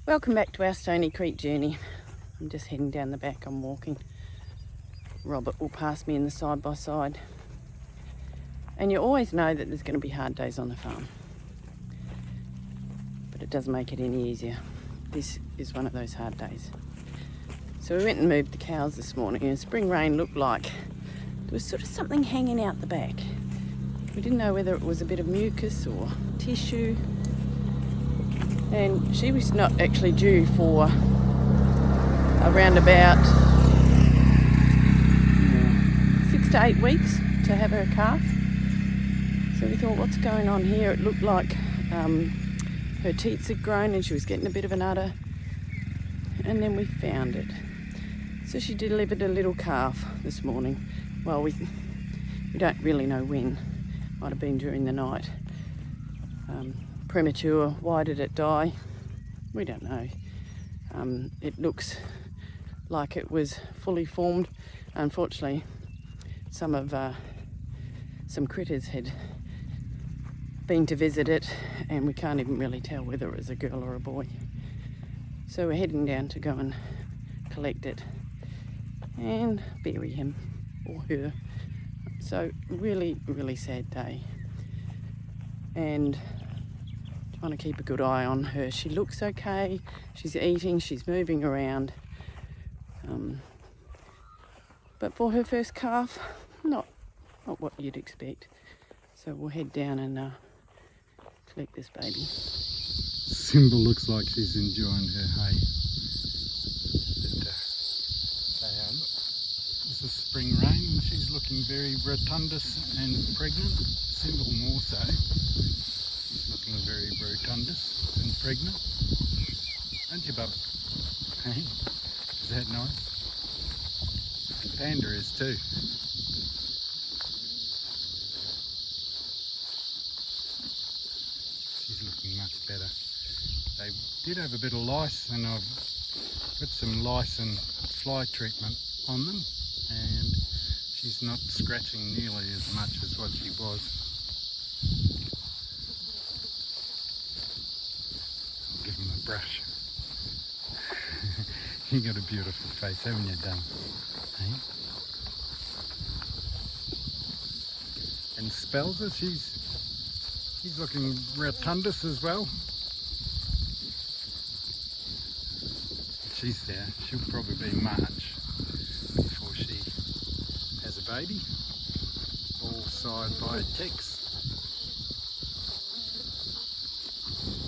Welcome back to our Stony Creek journey. I'm just heading down the back, I'm walking. Robert will pass me in the side by side. And you always know that there's going to be hard days on the farm. But it doesn't make it any easier. This is one of those hard days. So we went and moved the cows this morning, and spring rain looked like there was sort of something hanging out the back. We didn't know whether it was a bit of mucus or tissue. And she was not actually due for around about 6 to 8 weeks to have her calf. So we thought, what's going on here? It looked like her teats had grown and she was getting a bit of an udder. And then we found it. So she delivered a little calf this morning. Well, we don't really know when. Might have been during the night. Premature. Why did it die? We don't know. It looks like it was fully formed. Unfortunately, some critters had been to visit it, and we can't even really tell whether it was a girl or a boy. So we're heading down to go and collect it and bury him or her. So really, really sad day. And trying to keep a good eye on her. She looks okay. She's eating. She's moving around. But for her first calf, not what you'd expect. So we'll head down and collect this baby. Symbol looks like she's enjoying her hay. This is spring rain and she's looking very rotundous and pregnant. Symbol more so. She's looking very rotundous and pregnant. Aren't you, bub? Hey, is that nice? And Panda is too. She's looking much better. They did have a bit of lice, and I've put some lice and fly treatment on them, and she's not scratching nearly as much as what she was. I'll give him a brush. You got a beautiful face, haven't you, Dum? Hey? And Spelzer, she's looking rotundous as well. She's there. She'll probably be March before she has a baby. All side by Tex.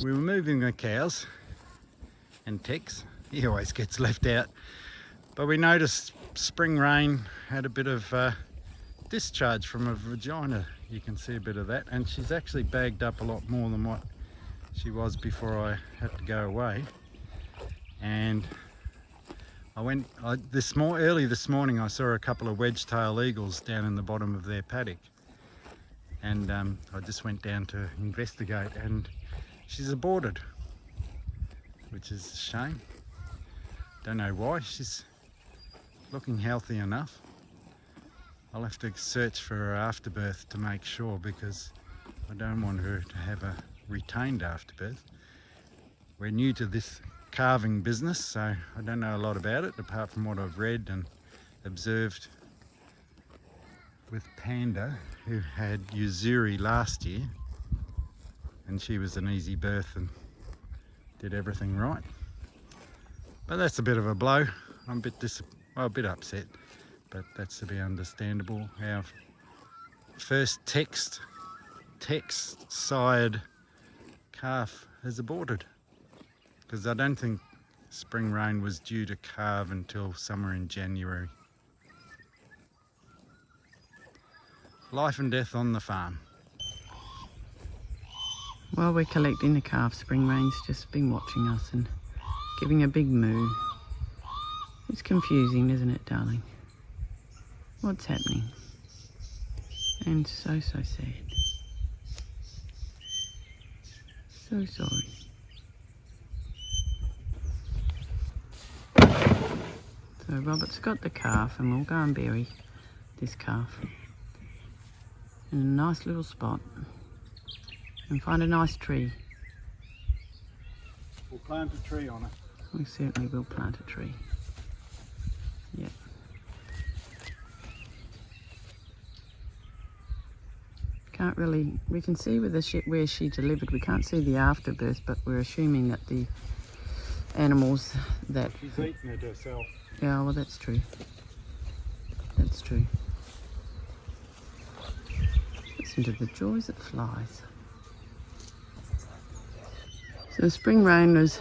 We were moving the cows, and Tex, he always gets left out. But we noticed spring rain had a bit of discharge from her vagina. You can see a bit of that, and she's actually bagged up a lot more than what she was before I had to go away. And early this morning I saw a couple of wedge-tail eagles down in the bottom of their paddock, and I just went down to investigate, and she's aborted, which is a shame. Don't know why. She's looking healthy enough. I'll have to search for her afterbirth to make sure, because I don't want her to have a retained afterbirth. We're new to this calving business, so I don't know a lot about it apart from what I've read and observed with Panda, who had Uzuri last year, and she was an easy birth and did everything right. But that's a bit of a blow. I'm a bit upset, but that's to be understandable. Our first text sired calf has aborted, because I don't think spring rain was due to calve until somewhere in January. Life and death on the farm. While we're collecting the calf, spring rain's just been watching us and giving a big moo. It's confusing, isn't it, darling? What's happening? And so sad. So sorry. So Robert's got the calf, and we'll go and bury this calf in a nice little spot and find a nice tree. We'll plant a tree on it. We certainly will plant a tree. Yep. Can't really, we can see where she delivered. We can't see the afterbirth, but we're assuming that the animals that... She's eaten it herself. Yeah, well, that's true. That's true. Listen to the joys of flies. So the spring rain was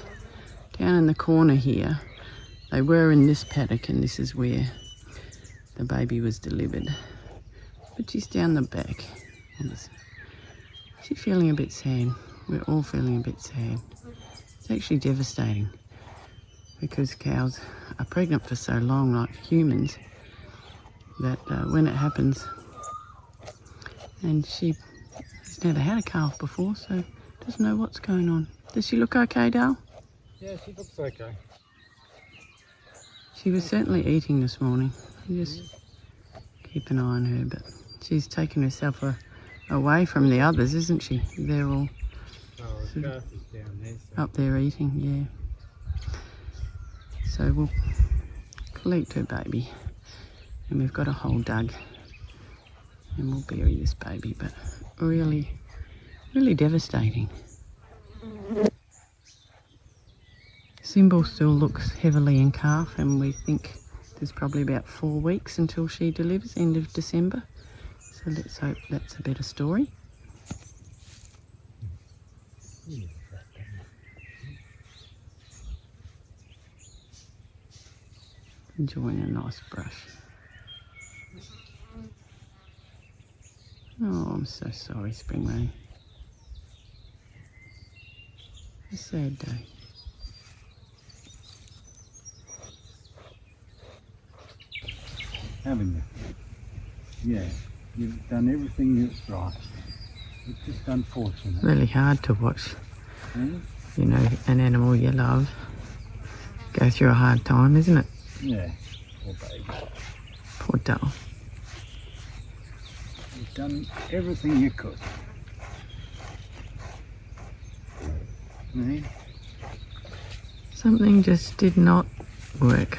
down in the corner here. They were in this paddock, and this is where the baby was delivered. But she's down the back. She's feeling a bit sad. We're all feeling a bit sad. It's actually devastating because cows are pregnant for so long, like humans, that when it happens, and she has never had a calf before, so doesn't know what's going on. Does she look okay, Dale? Yeah, she looks okay. She was certainly eating this morning. You just keep an eye on her, but she's taken herself away from the others, isn't she? They're all sort of down there, so. up there eating, yeah. So we'll collect her baby, and we've got a hole dug, and we'll bury this baby, but really, really devastating. Symbol still looks heavily in calf, and we think there's probably about 4 weeks until she delivers, end of December. So let's hope that's a better story. Enjoying a nice brush. Oh, I'm so sorry, Spring Rain. A sad day. Haven't you? Yeah, you've done everything that's right. It's just unfortunate. Really hard to watch, Hmm? you know, an animal you love go through a hard time, isn't it? Yeah, poor baby. Poor doll. You've done everything you could. Yeah. Something just did not work.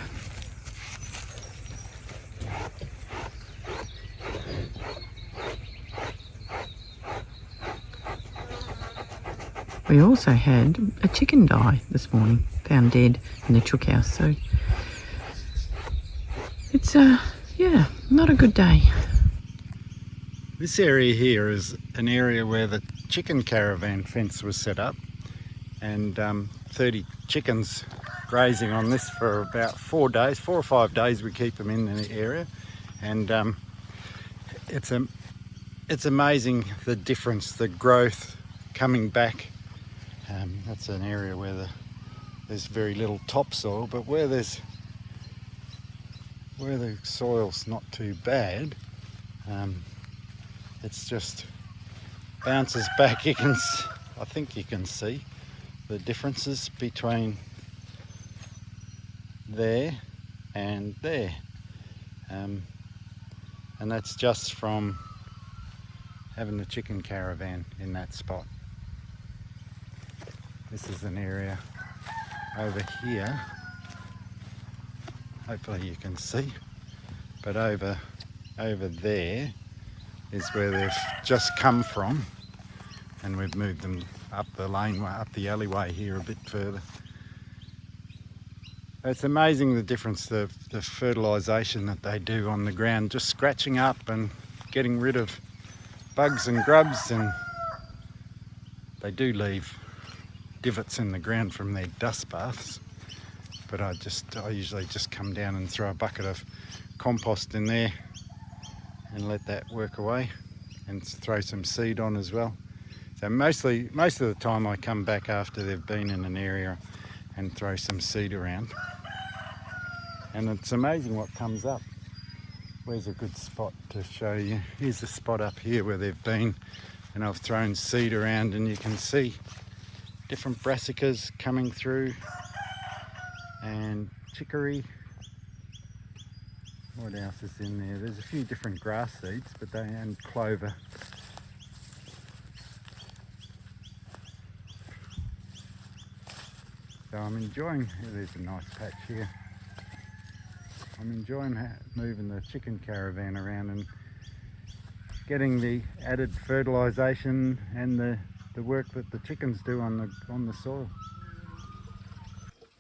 We also had a chicken die this morning, found dead in the chook house, so it's yeah, not a good day. This area here is an area where the chicken caravan fence was set up, and 30 chickens grazing on this for about 4 days, 4 or 5 days we keep them in the area, and it's amazing the difference, the growth coming back. That's an area where there's very little topsoil, but where the soil's not too bad, it's just bounces back. I think you can see the differences between there and there, and that's just from having the chicken caravan in that spot. This is an area over here, hopefully you can see, but over there is where they've just come from, and we've moved them up the laneway, up the alleyway here a bit further. It's amazing the difference, the fertilisation that they do on the ground, just scratching up and getting rid of bugs and grubs, and they do leave divots in the ground from their dust baths, but I usually just come down and throw a bucket of compost in there and let that work away, and throw some seed on as well. So most of the time I come back after they've been in an area and throw some seed around, and it's amazing what comes up. Where's a good spot to show you? Here's a spot up here where they've been, and I've thrown seed around, and you can see different brassicas coming through, and chicory. What else is in there? There's a few different grass seeds, and clover. So I'm enjoying, there's a nice patch here. I'm enjoying moving the chicken caravan around and getting the added fertilisation and the work that the chickens do on the soil.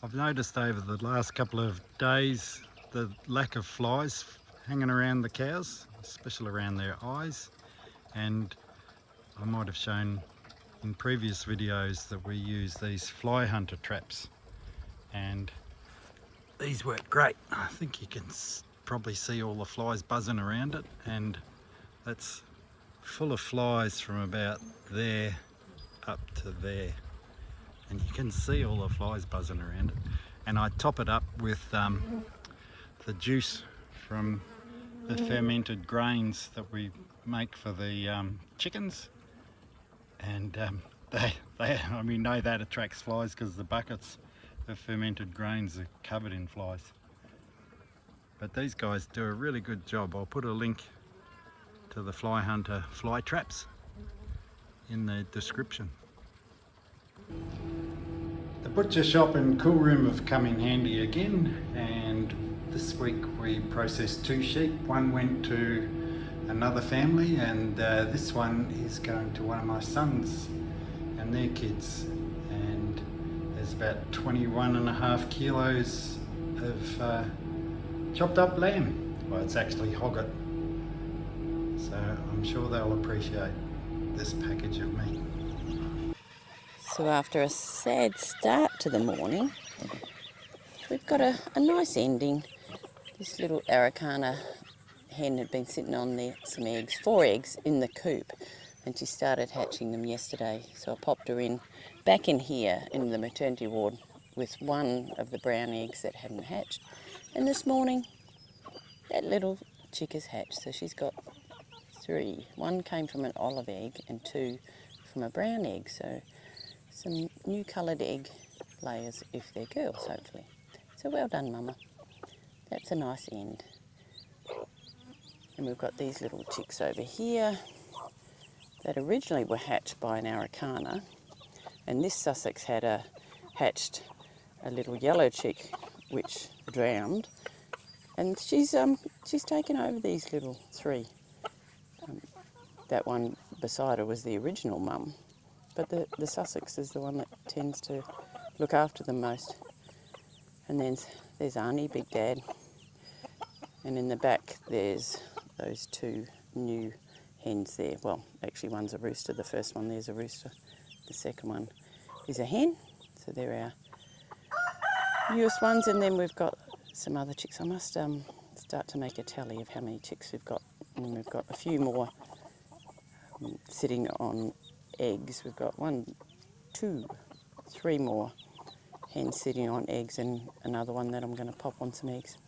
I've noticed over the last couple of days the lack of flies hanging around the cows, especially around their eyes, and I might have shown in previous videos that we use these fly hunter traps, and these work great. I think you can probably see all the flies buzzing around it, and that's full of flies from about there up to there, and you can see all the flies buzzing around it. And I top it up with the juice from the fermented grains that we make for the chickens, and we know that attracts flies because the buckets of fermented grains are covered in flies. But these guys do a really good job. I'll put a link to the Fly Hunter fly traps in the description. The butcher shop and cool room have come in handy again, and this week we processed 2 sheep. One went to another family, and this one is going to one of my sons and their kids, and there's about 21.5 kilos of chopped up lamb. Well, it's actually hogget, so I'm sure they'll appreciate this package of meat. So after a sad start to the morning, we've got a nice ending. This little Araucana hen had been sitting on there, some eggs, 4 eggs in the coop, and she started hatching them yesterday. So I popped her back in here in the maternity ward with one of the brown eggs that hadn't hatched. And this morning, that little chick has hatched. So she's got 3. 1 came from an olive egg and 2 from a brown egg. So some new coloured egg layers if they're girls, hopefully. So well done, Mama. That's a nice end. And we've got these little chicks over here that originally were hatched by an Araucana, and this Sussex had hatched a little yellow chick which drowned, and she's taken over these little 3. That one beside her was the original mum, but the Sussex is the one that tends to look after them most. And then there's Arnie, Big Dad, and in the back there's those 2 new hens there. Well, actually one's a rooster, the first one there's a rooster, the second one is a hen. So they're our newest ones, and then we've got some other chicks. I must start to make a tally of how many chicks we've got, and we've got a few more sitting on eggs. We've got 1, 2, 3 more hens sitting on eggs, and another one that I'm going to pop on some eggs.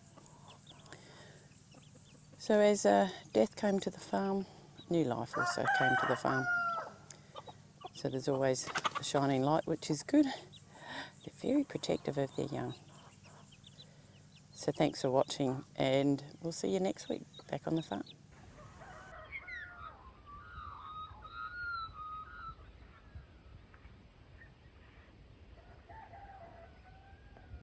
So as death came to the farm, new life also came to the farm. So there's always a shining light, which is good. They're very protective of their young. So thanks for watching, and we'll see you next week back on the farm.